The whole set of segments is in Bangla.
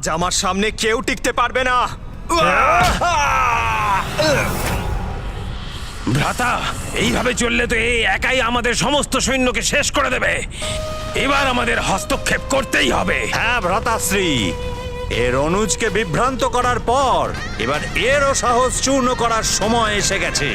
আজ আমার সামনে কেউ টিকতে পারবে না। ভ্রাতা, এইভাবে চললে তো এই একাই আমাদের সমস্ত সৈন্যকে শেষ করে দেবে। এবার আমাদের হস্তক্ষেপ করতেই হবে। হ্যাঁ ভ্রাতাশ্রী, এর অনুজকে বিভ্রান্ত করার পর এবার এরও সাহস চূর্ণ করার সময় এসে গেছে।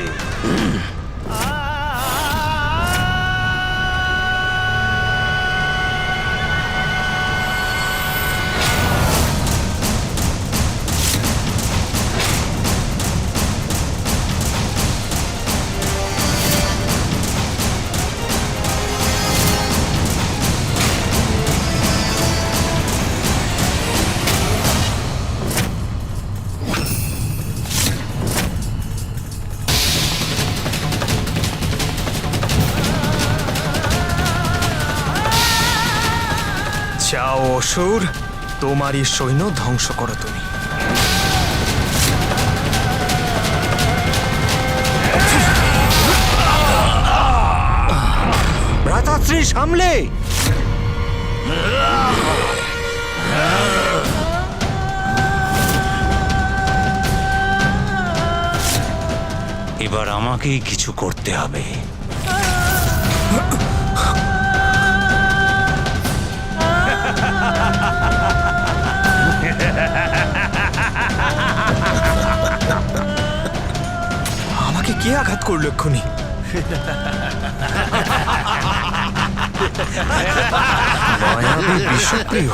যাও অসুর, তোমারই সৈন্য ধ্বংস করো তুমি। ভ্রাতাশ্রী সামলে! এবার আমাকেই কিছু করতে হবে। আমাকে কে আঘাত করলো এক্ষুনি? মায়াবী বিশ্বপ্রিয়।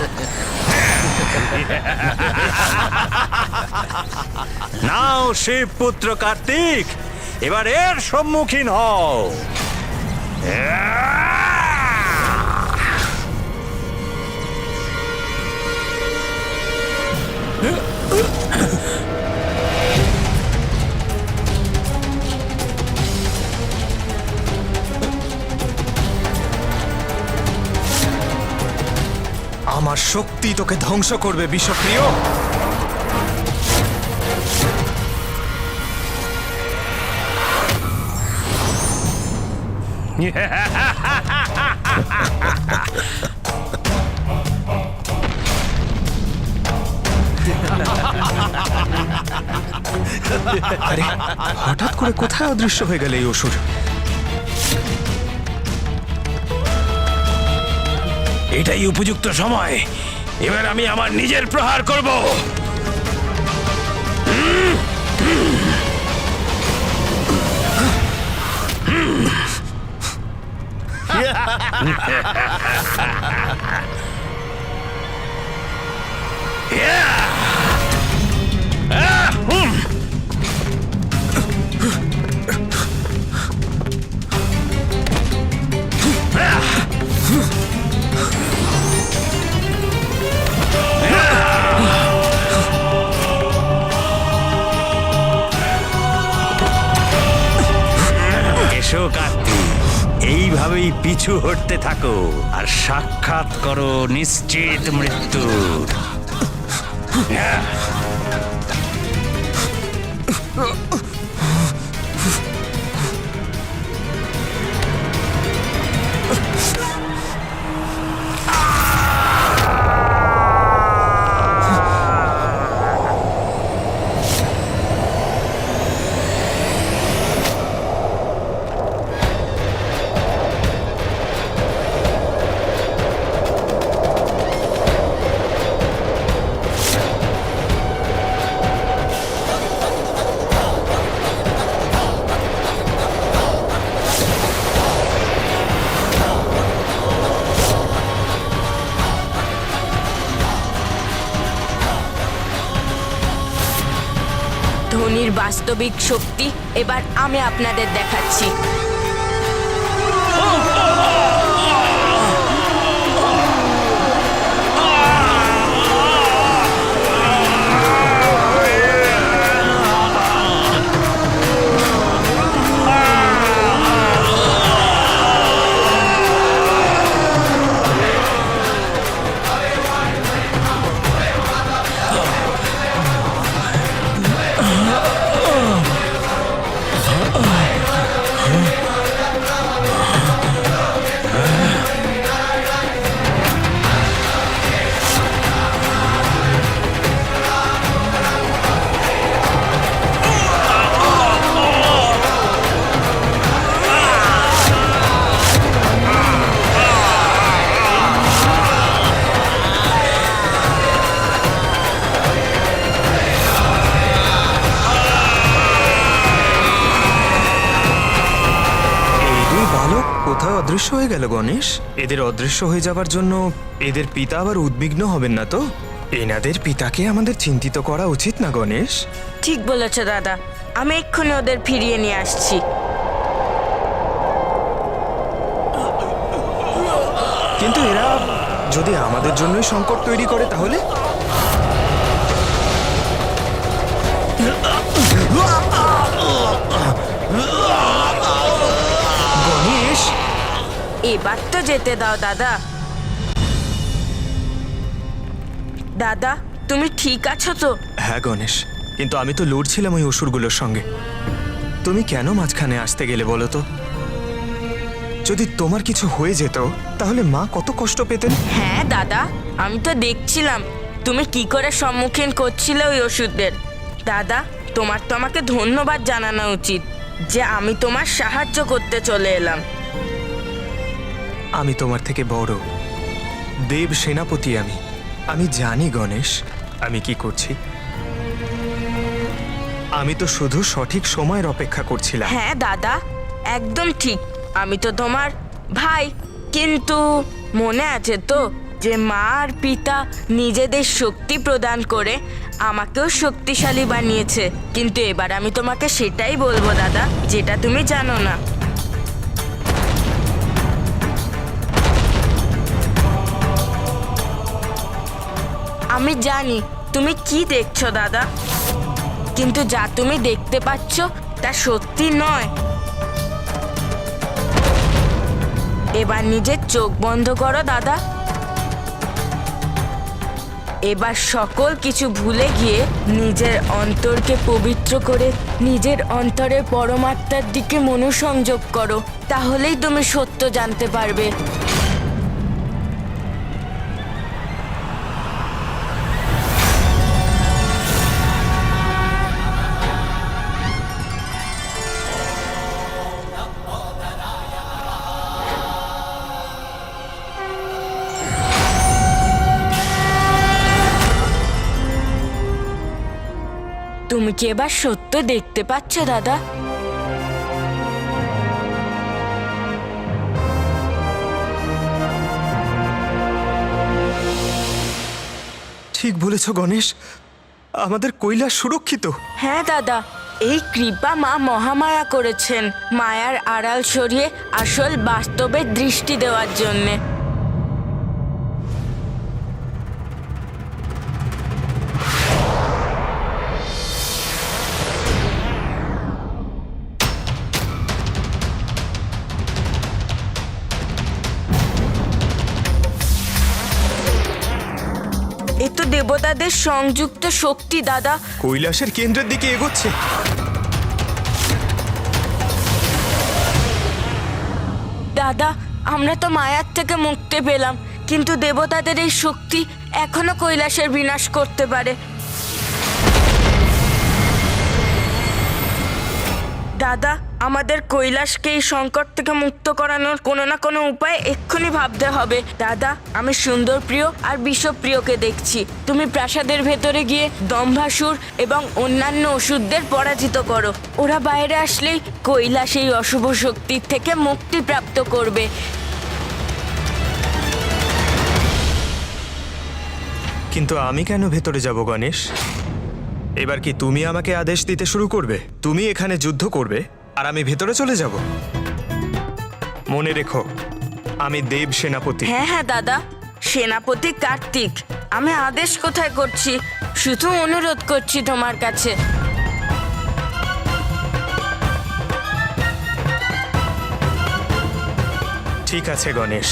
নাও শিব পুত্র কার্তিক, এবার এর সম্মুখীন হও। আমার শক্তি তোকে ধ্বংস করবে বিশ্বপ্রিয়। আরে হঠাৎ করে কোথায় অদৃশ্য হয়ে গেল এই অসুর? এটাই উপযুক্ত সময়। এবার আমি আমার নিজের প্রহার করব। এসো কার্তিক, এইভাবেই পিছু হটতে থাকো আর সাক্ষাৎ করো নিশ্চিত মৃত্যু। ধনির বাস্তবিক শক্তি এবার আমি আপনাদের দেখাচ্ছি। বালক কোথায় অদৃশ্য হয়ে গেল গণেশ? এদের অদৃশ্য হয়ে যাবার জন্য এদের পিতা আবার উদ্বিগ্ন হবেন না তো? এনাদের পিতাকে আমাদের চিন্তিত করা উচিত না গণেশ? ঠিক বলেছ দাদা, আমি এক্ষুনি ওদের ফিরিয়ে নিয়ে আসছি। কিন্তু এরা যদি আমাদের জন্যই সংকট তৈরি করে তাহলে? গণেশ, এবার তো যেতে দাও দাদা। দাদা, তুমি ঠিক আছো তো? হ্যাঁ গণেশ, কিন্তু আমি তো লড়ছিলাম ওই অসুরগুলোর সঙ্গে। তুমি কেন মাঝখানে আসতে গেলে বলো তো? যদি তোমার কিছু হয়ে যেত তাহলে মা কত কষ্ট পেতেন। হ্যাঁ দাদা, আমি তো দেখছিলাম তুমি কি করে সম্মুখীন করছিলে ওই ওষুধদের। দাদা, তোমার তো আমাকে ধন্যবাদ জানানো উচিত যে আমি তোমার সাহায্য করতে চলে এলাম। আমি তোমার থেকে বড়, দেব সেনাপতি। আমি জানি গণেশ আমি কি করছি। আমি তো শুধু সঠিক সময়ের অপেক্ষা করছিলাম। হ্যাঁ দাদা, একদম ঠিক। আমি তো তোমার ভাই, কিন্তু মনে আছে তো যে মা আর পিতা নিজেদের শক্তি প্রদান করে আমাকেও শক্তিশালী বানিয়েছে। কিন্তু এবার আমি তোমাকে সেটাই বলবো দাদা, যেটা তুমি জানো না। আমি জানি তুমি কি দেখছো দাদা, কিন্তু যা তুমি দেখতে পাচ্ছ তা সত্যি নয়। এবার নিজের চোখ বন্ধ করো দাদা। এবার সকল কিছু ভুলে গিয়ে নিজের অন্তরকে পবিত্র করে নিজের অন্তরের পরমাত্মার দিকে মনোসংযোগ করো, তাহলেই তুমি সত্য জানতে পারবে। তুমি কি এবার সত্য দেখতে পাচ্ছ দাদা? ঠিক বলেছ গণেশ, আমাদের কৈলাস সুরক্ষিত। হ্যাঁ দাদা, এই কৃপা মা মহামায়া করেছেন মায়ার আড়াল সরিয়ে আসল বাস্তবের দৃষ্টি দেওয়ার জন্যে। এ তো দেবতাদের সংযুক্ত শক্তি দাদা। কৈলাসের কেন্দ্রের দিকে এগোচ্ছে। দাদা, আমরা তো মায়ার থেকে মুক্তি পেলাম, কিন্তু দেবতাদের এই শক্তি এখনো কৈলাসের বিনাশ করতে পারে। দাদা, আমাদের কৈলাসকে এই সংকট থেকে মুক্ত করানোর কোনো না কোনো উপায় এক্ষুনি ভাবতে হবে। দাদা, আমি সুন্দর প্রিয় আর বিষপ্রিয়কে দেখছি। তুমি প্রাসাদের ভেতরে গিয়ে দম্ভাসুর এবং অন্যান্য অসুরদের পরাজিত করো। ওরা বাইরে আসলেই কৈলাস এই অশুভ শক্তির থেকে মুক্তি প্রাপ্ত করবে। কিন্তু আমি কেন ভেতরে যাব গণেশ? এবার কি তুমি আমাকে আদেশ দিতে শুরু করবে? তুমি এখানে যুদ্ধ করবে আর আমি ভেতরে চলে যাব? মনে রেখো, আমি দেব সেনাপতি। হ্যাঁ হ্যাঁ দাদা, সেনাপতি কার্তিক। আমি আদেশ কোথায় করছি, শুধু অনুরোধ করছি তোমার কাছে। ঠিক আছে গণেশ।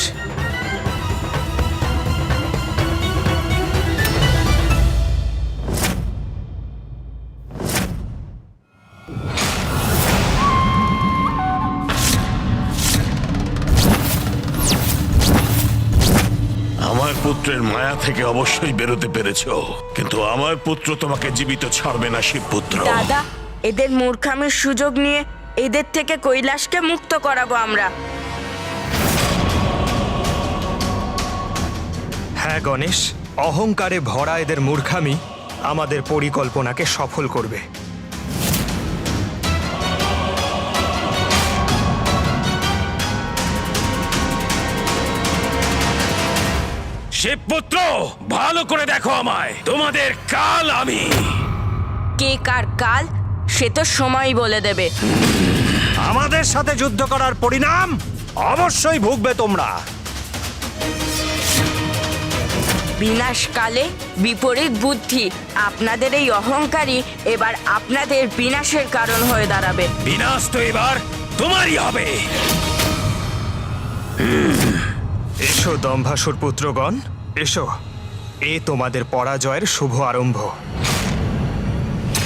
আমার পুত্রের মায়া থেকে অবশ্যই বেরোতে পেরেছো, কিন্তু আমার পুত্র তোমাকে জীবিত ছাড়বে না শিবপুত্র। দাদা, এদের মূর্খামির সুযোগ নিয়ে এদের থেকে কৈলাসকে মুক্ত করাবো আমরা। হ্যাঁ গণেশ, অহংকারে ভরা এদের মূর্খামি আমাদের পরিকল্পনাকে সফল করবে। শিবপুত্র, ভালো করে দেখো আমায়, তোমাদের কাল আমি। কে কার কাল সে তো সময়ই বলে দেবে। আমাদের সাথে যুদ্ধ করার পরিণাম অবশ্যই ভুগবে তোমরা। বিনাশকালে বিপরীত বুদ্ধি, আপনাদের এই অহংকারই এবার আপনাদের বিনাশের কারণ হয়ে দাঁড়াবে। বিনাশ তো এবার তোমারই হবে। এসো দম্ভাসুর পুত্রগণ, এসো। এ তোমাদের পরাজয়ের শুভ আরম্ভ।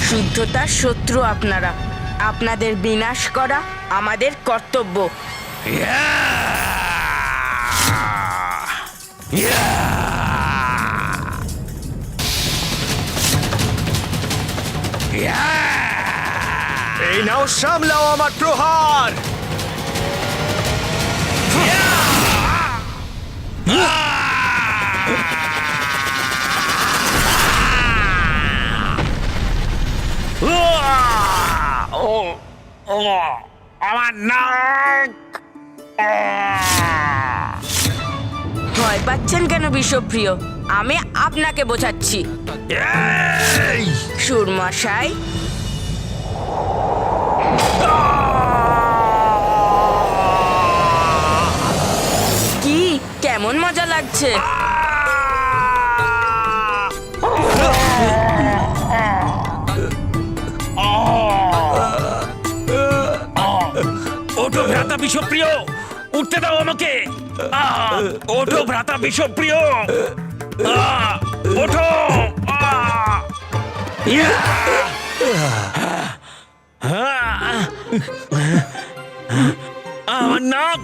শুদ্ধতার শত্রু আপনারা, আপনাদের বিনাশ করা আমাদের কর্তব্য। এই নাও, সামলাও আমার প্রহার। আমার নাক। ভয় পাচ্ছেন কেন বিশ্বপ্রিয়? আমি আপনাকে বোঝাচ্ছি। সুরমশাই, কি কেমন মজা লাগছে? ওঠো ভ্রাতা বিশ্বপ্রিয়, উঠতে দাও আমাকে। ওঠো ভ্রাতা বিশ্বপ্রিয়, ওঠো। আমার নাক।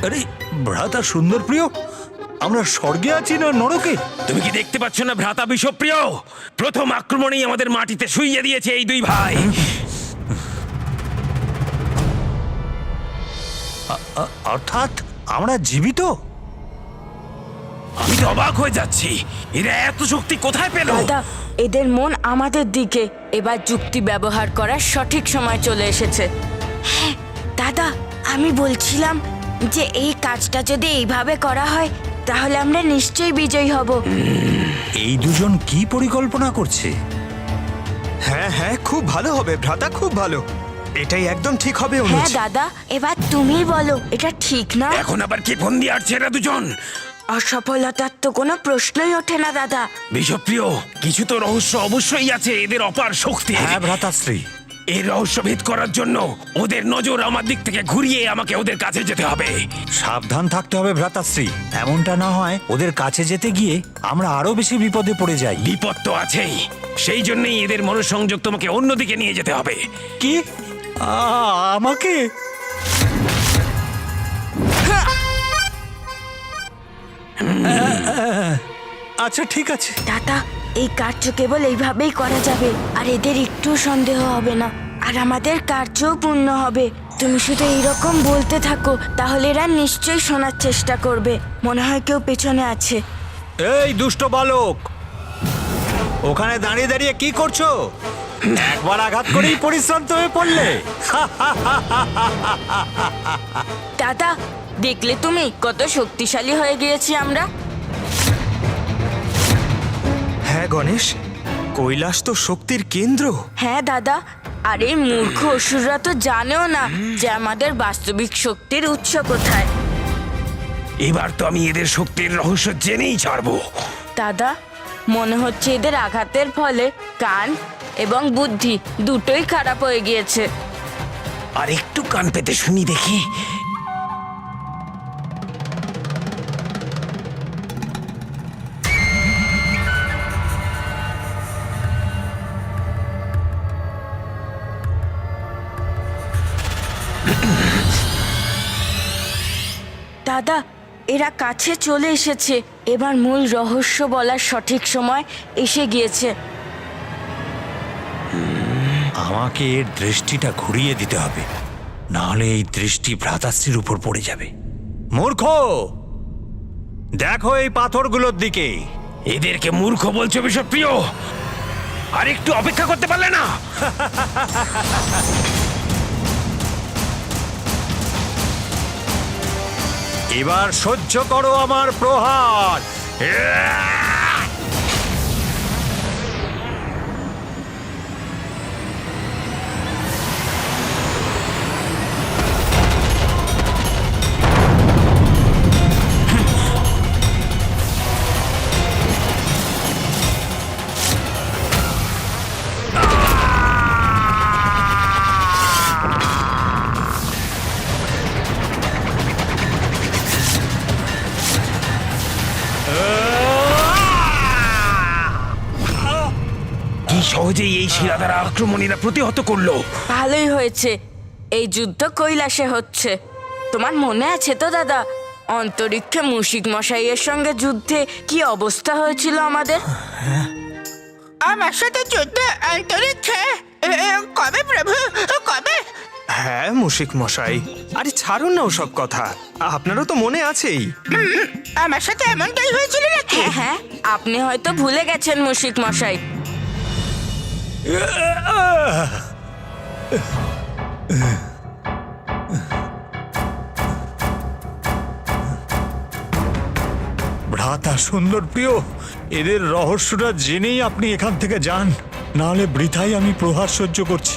আরে ভ্রাতা সুন্দর প্রিয়, আমরা স্বর্গে আছি না নরকে? তুমি কি দেখতে পাচ্ছ না ভ্রাতা বিশ্বপ্রিয়? প্রথম আক্রমণেই আমাদের মাটিতে শুইয়ে দিয়েছে এই দুই ভাই। অর্থাৎ আমরা জীবিত? আমি তো অবাক হয়ে যাচ্ছি, এরা এত শক্তি কোথায় পেল? দাদা, এদের মন আমাদের দিকে। এবার যুক্তি ব্যবহার করার সঠিক সময় চলে এসেছে। হ্যাঁ দাদা, আমি বলছিলাম যে এই কাজটা যদি এইভাবে করা হয় তাহলে আমরা নিশ্চয়ই বিজয়ী হব। এই দুজন কি পরিকল্পনা করছে? হ্যাঁ হ্যাঁ, খুব ভালো হবে ভ্রাতা, খুব ভালো। এটাই একদম ঠিক হবে হ্যাঁ অনুজ। দাদা, এবার তুমি বলো, এটা ঠিক না? এখন আবার কি ফন্দি আটছে এরা দুজন? অসফলতার তো কোনো প্রশ্নই ওঠে না দাদা। বিশ্বপ্রিয়, কিছু তো রহস্য অবশ্যই আছে এদের অপার শক্তি। হ্যাঁ ভ্রাতাশ্রী, এই রহস্য ভেদ করার জন্য ওদের নজর আমার দিক থেকে ঘুরিয়ে আমাকে ওদের কাছে যেতে হবে। সাবধান থাকতে হবে ভ্রাতাশ্রী। এমনটা না হয় ওদের কাছে যেতে গিয়ে আমরা আরো বেশি বিপদে পড়ে যাই। বিপদ তো আছেই, সেই জন্যই এদের মনোসংযোগ তোমাকে অন্যদিকে নিয়ে যেতে হবে। কি আমাকে? আচ্ছা ঠিক আছে। দাদা, এই কার্য কেবল এইভাবেই করা যাবে, আর এদের একটু সন্দেহ হবে না, আর আমাদের কার্যও পূর্ণ হবে। তুমি শুধু এইরকম বলতে থাকো, তাহলে এরা নিশ্চয়ই শোনার চেষ্টা করবে। মনে হয় কেউ পেছনে আছে। এই দুষ্ট বালক, ওখানে দাঁড়িয়ে দাঁড়িয়ে কি করছো? একবার আঘাত করেই পরিশ্রান্ত হয়ে পড়লে। দাদা, দেখলে তুমি কত শক্তিশালী হয়ে গিয়েছি আমরা। হ্যাঁ গণেশ, কৈলাস তো শক্তির কেন্দ্র। হ্যাঁ দাদা, আর এই মূর্খ অসুররা তো জানেও না যে আমাদের বাস্তবিক শক্তির উৎস কোথায়। এবার তো আমি এদের শক্তির রহস্য জেনেই ছাড়বো। দাদা, মনে হচ্ছে এদের আঘাতের ফলে কান এবং বুদ্ধি দুটোই খারাপ হয়ে গিয়েছে। আর একটু কান পেতে শুনি দেখি। দাদা, এরা কাছে চলে এসেছে। এবার মূল রহস্য বলার সঠিক সময় এসে গিয়েছে। আমাকে এর দৃষ্টিটা ঘুরিয়ে দিতে হবে, নাহলে এই দৃষ্টি ভ্রাতাশ্রীর উপর পড়ে যাবে। মূর্খ, দেখো এই পাথরগুলোর দিকে। এদেরকে মূর্খ বলছো বিশ্বপ্রিয়? আর একটু অপেক্ষা করতে পারলে না? এবার সহ্য করো আমার প্রহার। কি সহজেই এই শিলা দ্বারা আক্রমণীরা প্রতিহত করলো। ভালোই হয়েছে, এই যুদ্ধ কৈলাসে হচ্ছে। তোমার মনে আছে তো দাদা, অন্তরিক্ষে মুশিক মশাইয়ের সঙ্গে যুদ্ধে কি অবস্থা হয়েছিল আমাদের? আমার সাথে যুদ্ধ অন্তরিক্ষে? কবে প্রভু, কবে? হ্যাঁ মুশিক মশাই, আরে ছাড়ুন না ওসব কথা, আপনারও তো মনে আছেই। আমার সাথে এমনটাই হয়েছিল নাকি? হ্যাঁ হ্যাঁ, আপনি হয়তো ভুলে গেছেন মুশিক মশাই। ভ্রাতা সুন্দর প্রিয়, এদের রহস্যটা জেনেই আপনি এখান থেকে যান, নাহলে বৃথাই আমি প্রহার সহ্য করছি।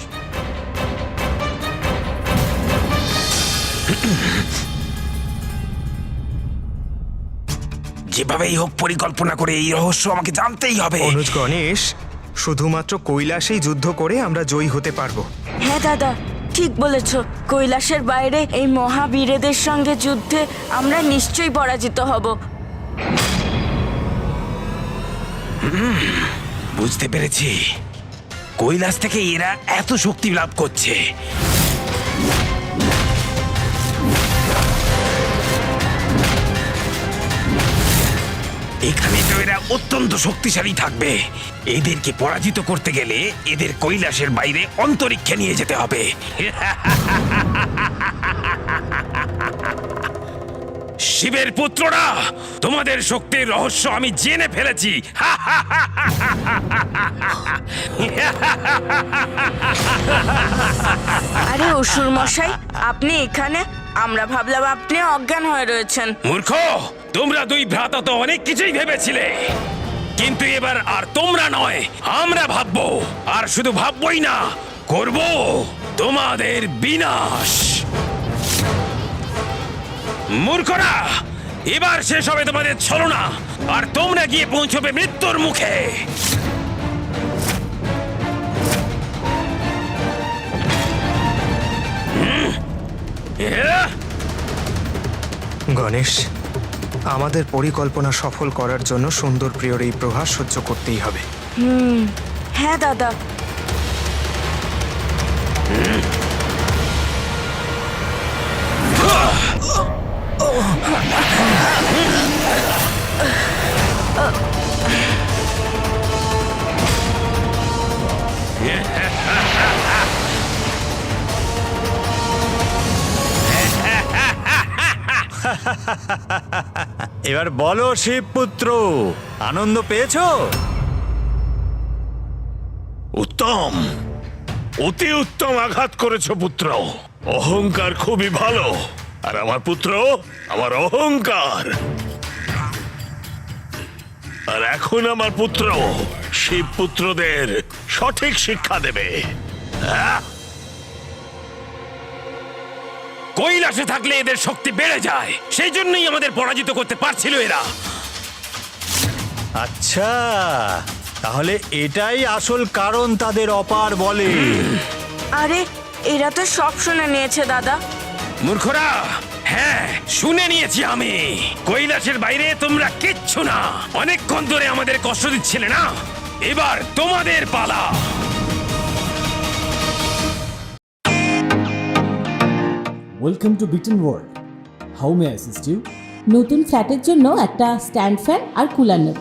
যেভাবেই হোক পরিকল্পনা করে এই রহস্য আমাকে জানতেই হবে। অনুজ গণেশ, শুধুমাত্র কৈলাসেই যুদ্ধ করে আমরা জয়ী হতে পারবো। হ্যাঁ দাদা, ঠিক বলেছ। কৈলাসের বাইরে এই মহাবীরেদের সঙ্গে যুদ্ধে আমরা নিশ্চয়ই পরাজিত হব। বুঝতে পেরেছি, কৈলাস থেকে এরা এত শক্তি লাভ করছে। এখানে তো এরা অত্যন্ত শক্তিশালী থাকবে। এদেরকে পরাজিত করতে গেলে এদের কৈলাসের বাইরে অন্তরিক্ষে নিয়ে যেতে হবে। শিবের পুত্ররা, তোমাদের শক্তির রহস্য আমি জেনে ফেলেছি। আরে অসুর মশাই, আপনি এখানে? আমরা ভাবলাম আপনি অজ্ঞান হয়ে রয়েছেন। মূর্খ, তোমরা দুই ভ্রাতা তো অনেক কিছুই ভেবেছিলে, কিন্তু এবার আর তোমরা নয়, আমরা ভাববো। আর শুধু ভাববোই না, করব তোমাদের বিনাশ। মূর্খরা, এবার শেষ হবে তোমাদের ছলনা, আর তোমরা গিয়ে পৌঁছবে মৃত্যুর মুখে। গণেশ, আমাদের পরিকল্পনা সফল করার জন্য সুন্দর প্রিয়র এই প্রহার সহ্য করতেই হবে। হ্যাঁ দাদা। এবার বলো শিবপুত্র, আনন্দ পেয়েছো? উত্তম, অতি উত্তম আঘাত করেছ পুত্র। অহংকার খুবই ভালো, আর আমার পুত্র আমার অহংকার। আর এখন আমার পুত্র শিব পুত্রদের সঠিক শিক্ষা দেবে। কৈলাসে থাকলে এদের শক্তি বেড়ে যায়, সেই জন্যই আমাদের পরাজিত করতে পারছিল এরা। আচ্ছা, তাহলে এটাই আসল কারণ তাদের অপার বলে। আরে এরা তো সব শুনে নিয়েছে দাদা। মূর্খরা, হ্যাঁ শুনে নিয়েছি আমি। কৈলাসের বাইরে তোমরা কিচ্ছু না। অনেকক্ষণ ধরে আমাদের কষ্ট দিচ্ছিলে না, এবার তোমাদের পালা। Welcome to Beaten World. How may I assist you? নতুন ফ্ল্যাটের জন্য একটা স্ট্যান্ড ফ্যান আর কুলার নেব।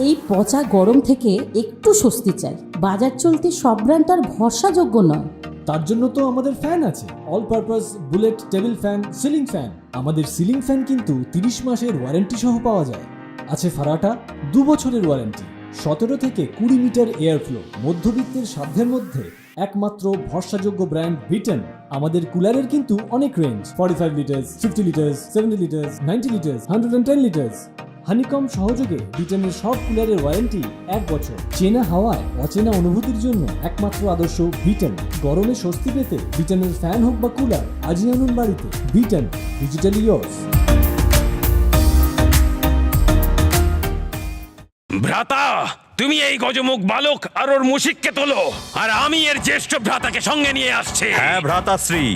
এই পচা গরম থেকে একটু স্বস্তি চাই। বাজার চলতে সব ব্র্যান্ড আর ভরসাযোগ্য নয়। তার জন্য তো আমাদের ফ্যান আছে, all purpose bullet table fan, ceiling fan. আমাদের সিলিং ফ্যান কিন্তু 30 মাসের ওয়ারেন্টি সহ পাওয়া যায়। আছে ফারাটা 2 বছরের ওয়ারেন্টি, 17 থেকে 20 মিটার এয়ার ফ্লো। মধ্যবিত্তের সাধ্যের মধ্যে একমাত্র ভরসাযোগ্য ব্র্যান্ড বিটেন। আমাদের কুলারের কিন্তু অনেক range, 45 litres, 50 litres, 70 litres, 90 litres, 110 litres. Honeycomb সহযোগে বিটনের সব কুলারের ওয়ারেন্টি 1 বছর। চেনা হাওয়ায় অচেনা অনুভূতির জন্য একমাত্র আদর্শ বিটন। গরমে স্বস্তি পেতে বিটনের ফ্যান হোক বা কুলার, আজই আনুন বাড়িতে। Vuitton, digitally yours. ভ্রাতা, তুমি এই গজমুখ বালক আর ওর মুশিককে তোলো, আর আমি এর জ্যেষ্ঠ ভ্রাতাকে সঙ্গে নিয়ে আসছি। হ্যাঁ ভ্রাতাশ্রী।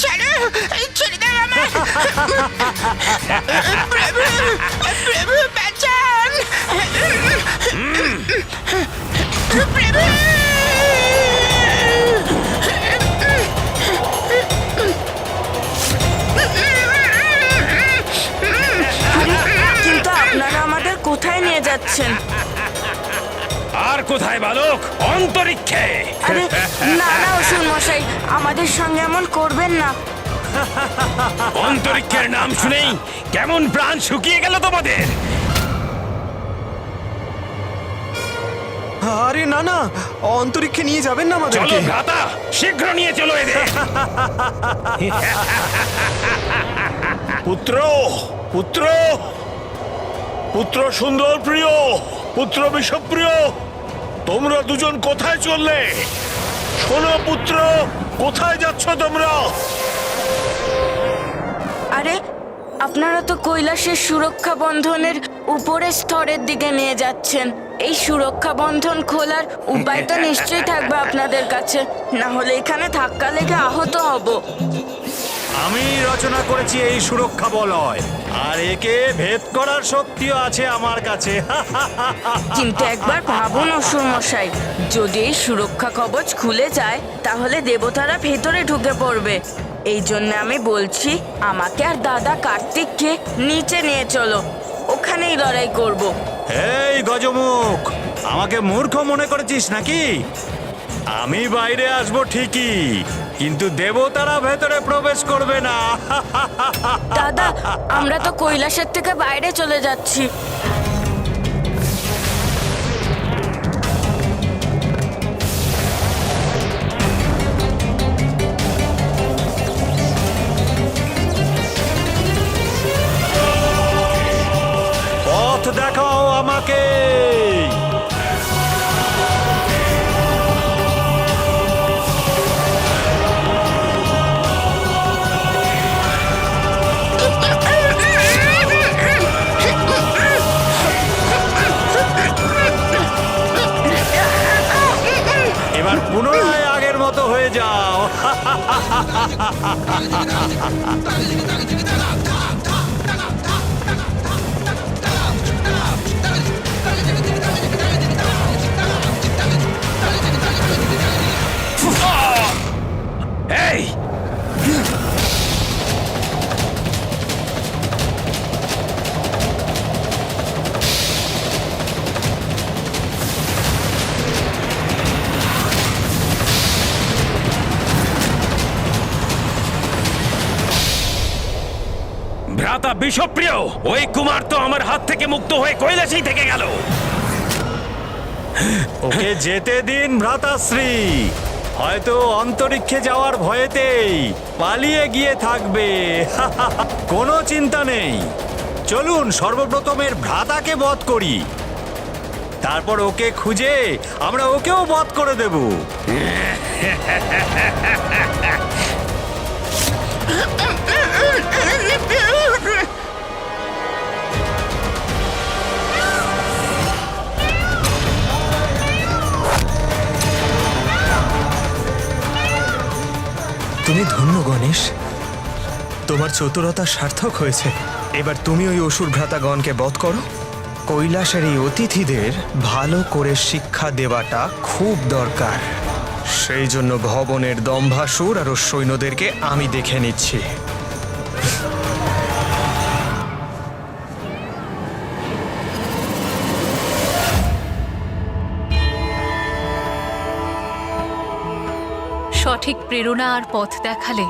ছাড়ো, ছেড়ে দাও আমার। প্রভু, প্রভু বাঁচান। প্রভু। কিন্তু আপনারা আমাদের কোথায় নিয়ে যাচ্ছেন? আর কোথায় বালক? অন্তরিক্ষে। আরে না না অসুর মশাই, আমাদের সঙ্গে এমন করবেন না। অন্তরিক্ষের নাম শুনেই কেমন প্রাণ শুকিয়ে গেল তোমাদের? আরে না না, অন্তরিক্ষে নিয়ে যাবেন না চলো আমাদেরকে। ভ্রাতা, শীঘ্র নিয়ে চলো এদের। পুত্র, পুত্র, পুত্র সুন্দর প্রিয়, পুত্র বিষপ্রিয়, তোমরা দুজন কোথায় চললে? শোনো পুত্র, কোথায় যাচ্ছ তোমরা? আরে আপনারা তো কৈলাসের সুরক্ষা বন্ধনের উপরের স্তরের দিকে নিয়ে যাচ্ছেন। এই সুরক্ষা বন্ধন খোলার উপায় তো নিশ্চয়ই থাকবে আপনাদের কাছে, না হলে এখানে ধাক্কা লেগে আহত হব। আমি রচনা করেছি এই সুরক্ষা বলয়, আর একে ভেদ করার শক্তিও আছে আমার কাছে। কিন্তু একবার ভাবুন অসুর মশাই, যদি এই সুরক্ষা কবচ খুলে যায় তাহলে দেবতারা ভেতরে ঢুকে পড়বে। এই জন্য আমি বলছি, আমাকে আর দাদা কার্তিককে নিচে নিয়ে চলো, ওখানেই লড়াই করব। এই গজমুখ, আমাকে মূর্খ মনে করেছিস নাকি? আমি বাইরে আসবো ঠিকই, কিন্তু দেবতারা ভেতরে প্রবেশ করবে না। দাদা, আমরা তো কৈলাসের থেকে বাইরে চলে যাচ্ছি। পথ দেখাও আমাকে। এবার পুনরায় আগের মতো হয়ে যাও। এই ভ্রাতা বিষপ্রিয়, ওই কুমার তো আমার হাত থেকে মুক্ত হয়ে কৈলাসেই থেকে গেল। ওকে যেতে দিন ভ্রাতাশ্রী, হয়তো অন্তরিক্ষে যাওয়ার ভয়েতেই পালিয়ে গিয়ে থাকবে। কোনো চিন্তা নেই, চলুন সর্বপ্রথমের ভ্রাতাকে বধ করি, তারপর ওকে খুঁজে আমরা ওকেও বধ করে দেব। তুমি ধন্য গণেশ, তোমার চতুরতা সার্থক হয়েছে। এবার তুমি ওই অসুর ভ্রাতাগণকে বধ করো। কৈলাসের এই অতিথিদের ভালো করে শিক্ষা দেওয়াটা খুব দরকার। সেই জন্য ভবনের দম্ভাসুর আর ওর সৈন্যদেরকে আমি দেখে নিচ্ছি। সঠিক প্রেরণা আর পথ দেখালে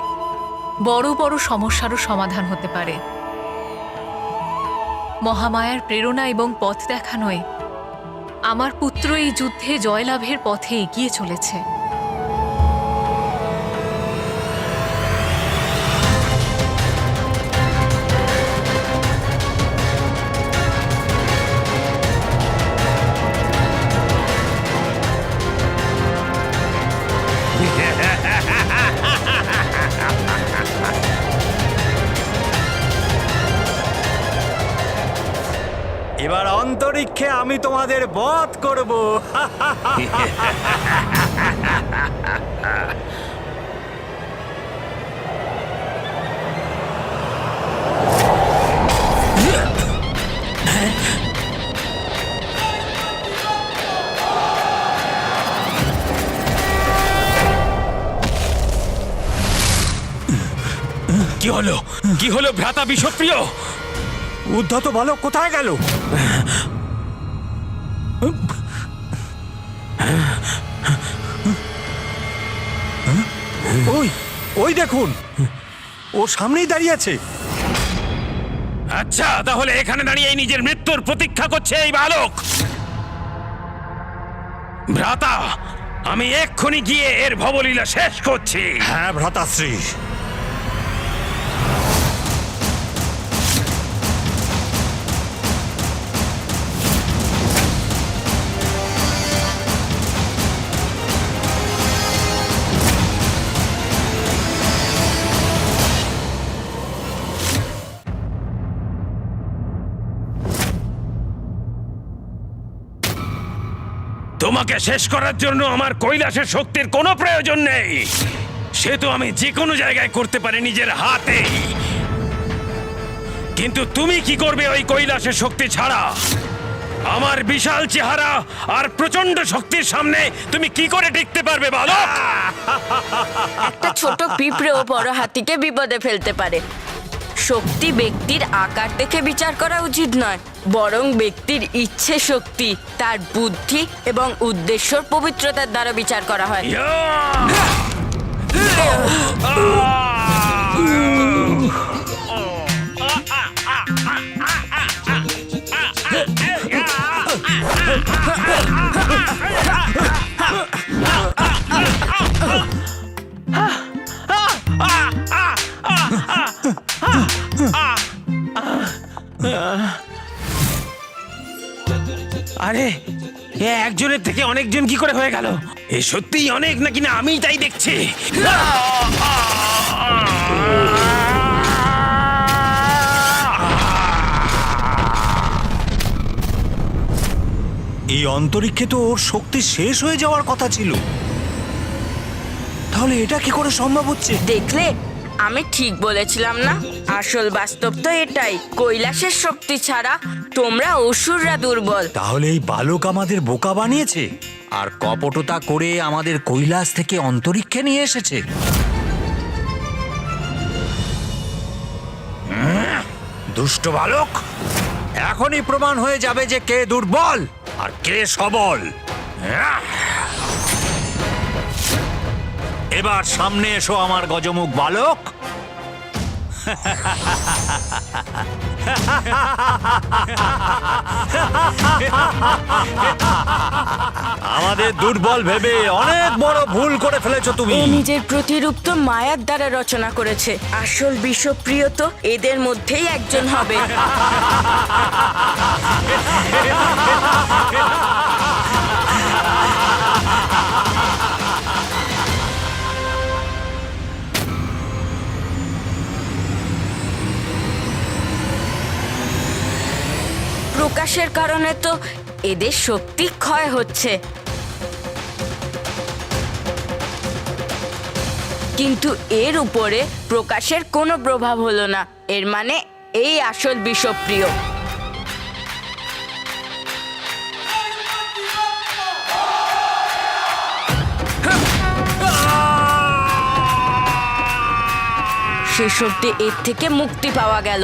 বড় বড় সমস্যারও সমাধান হতে পারে। মহামায়ার প্রেরণা এবং পথ দেখানোয় আমার পুত্র এই যুদ্ধে জয়লাভের পথে এগিয়ে চলেছে। এবার অন্তরিক্ষে আমি তোমাদের বধ করব। কি হলো ভ্রাতা বিশ্বপ্রিয়? উদ্ধত বালক কোথায় গেল? ওই ওই দেখুন, ওর সামনেই দাঁড়িয়ে আছে। আচ্ছা, তাহলে এখানে দাঁড়িয়ে নিজের মৃত্যুর প্রতীক্ষা করছে এই বালক। ভ্রাতা, আমি এক্ষুনি গিয়ে এর ভবলীলা শেষ করছি। হ্যাঁ ভ্রাতাশ্রী। তোমাকে শেষ করার জন্য আমার কৈলাসের শক্তির কোনো প্রয়োজন নেই। সে তো আমি যে কোনো জায়গায় করতে পারি নিজের হাতেই। কিন্তু তুমি কি করবে ওই কৈলাসের শক্তি ছাড়া? আমার বিশাল চেহারা আর প্রচন্ড শক্তির সামনে তুমি কি করে টিকতে পারবে বালক? একটা ছোট পিঁপড়েও বড় হাতিকে বিপদে ফেলতে পারে। শক্তি ব্যক্তির আকার দেখে বিচার করা উচিত নয়, বরং ব্যক্তির ইচ্ছে শক্তি, তার বুদ্ধি এবং উদ্দেশ্যর পবিত্রতার দ্বারা বিচার করা হয়। আরে, এ একজনের থেকে অনেকজন কি করে হয়ে গেল? এ সত্যিই অনেক নাকি না আমি তাই দেখছি। এই অন্তরিক্ষে তো ওর শক্তি শেষ হয়ে যাওয়ার কথা ছিল, তাহলে এটা কি করে সম্ভব হচ্ছে? দেখলে, আমি ঠিক বলেছিলাম না? আসল বাস্তব তো এটাই, কৈলাসের শক্তি ছাড়া তোমরা অসুররা দুর্বল। তাহলে এই বালক আমাদের বোকা বানিয়েছে আর কপটতা করে আমাদের কৈলাস থেকে অন্তরিক্ষে নিয়ে এসেছে। দুষ্ট বালক, এখনই প্রমাণ হয়ে যাবে যে কে দুর্বল আর কে সবল। এবার সামনে এসো আমার গজমুখ বালক। আমাদের দুর্বল ভেবে অনেক বড় ভুল করে ফেলেছো তুমি। এ নিজের প্রতিরূপ তো মায়ার দ্বারা রচনা করেছে। আসল বিশ্বপ্রিয় তো এদের মধ্যেই একজন হবে। প্রকাশের কারণে তো এদের শক্তি ক্ষয় হচ্ছে, কিন্তু এর উপরে প্রকাশের কোনো প্রভাব হলো না। এর মানে এই আসল বিশ্বপ্রিয়। শেষ অবধি এর থেকে মুক্তি পাওয়া গেল।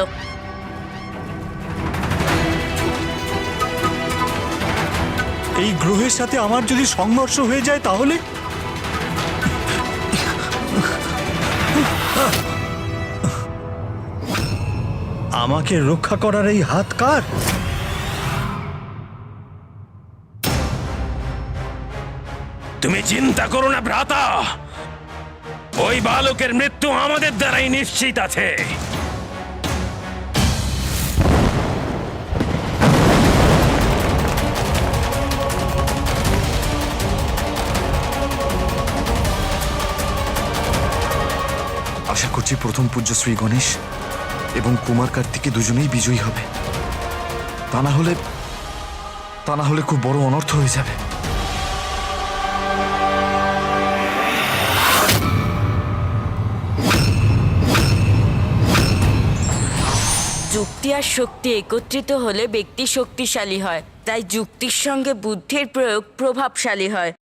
এই গ্রহের সাথে আমার যদি সংঘর্ষ হয়ে যায় তাহলে আমাকে রক্ষা করার এই হাত কার? তুমি চিন্তা করো না ভ্রাতা, ওই বালকের মৃত্যু আমাদের দ্বারাই নিশ্চিত আছে। আশা করছি প্রথম পূজ্য শ্রী গণেশ এবং কুমার কার্তিকে দুজনেই বিজয়ী হবে। তা না হলে খুব বড় অনর্থ হয়ে যাবে। যুক্তি আর শক্তি একত্রিত হলে ব্যক্তি শক্তিশালী হয়, তাই যুক্তির সঙ্গে বুদ্ধির প্রয়োগ প্রভাবশালী হয়।